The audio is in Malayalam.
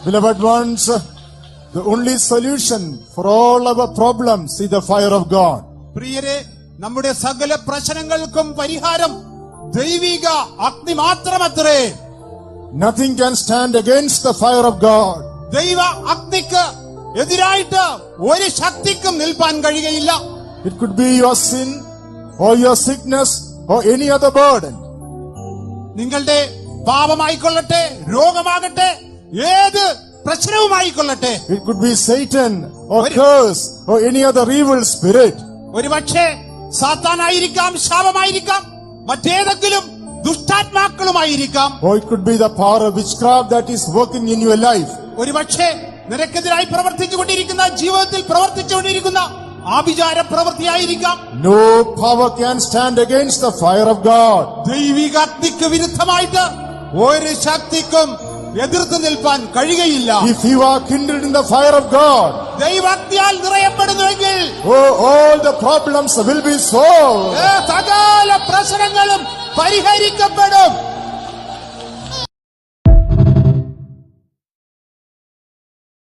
Beloved ones, the only solution for all our problems is the fire of God. പ്രിയരെ, നമ്മുടെ സകല പ്രശ്നങ്ങൾക്കും പരിഹാരം ദൈവിക അഗ്നി മാത്രമത്രേ. Nothing can stand against the fire of God. ദൈവ അഗ്നിക്ക് എതിരായിട്ട് ഒരു ശക്തിക്കും നിൽപ്പാൻ കഴിയുകയില്ല. It could be your sin or your sickness or any other burden. നിങ്ങളുടെ പാപമായിക്കൊള്ളട്ടെ, രോഗമാകട്ടെ, ഏത് പ്രശ്നവുമായിക്കൊള്ളട്ടെ. It could be Satan or curse or any other evil spirit. ഒരുപക്ഷെ സാത്താനായിരിക്കാം, ശാപമായിരിക്കാം, മറ്റേതെങ്കിലും ദുഷ്ടാത്മാക്കളുമായിരിക്കാം. Or it could be the power of witchcraft that is working in your life. ഒരുപക്ഷെ നിനക്കെതിരായി പ്രവർത്തിച്ചുകൊണ്ടിരിക്കുന്ന, ജീവിതത്തിൽ പ്രവർത്തിച്ചുകൊണ്ടിരിക്കുന്ന ആഭിചാര പ്രവൃത്തിയായിരിക്കാം. No power can stand against the fire of God. ദൈവിക അഗ്നിക്ക് വിരുദ്ധമായിട്ട് ഒരു ശക്തിക്കും എതിർത്ത് നിൽപ്പാൻ കഴിയുകയില്ല. If you are kindled in the fire of God, ദൈവാഗ്നിയാൽ നിറയപ്പെടുന്നുവെങ്കിൽ all the problems will be solved. സകല പ്രശ്നങ്ങളും പരിഹരിക്കപ്പെടും.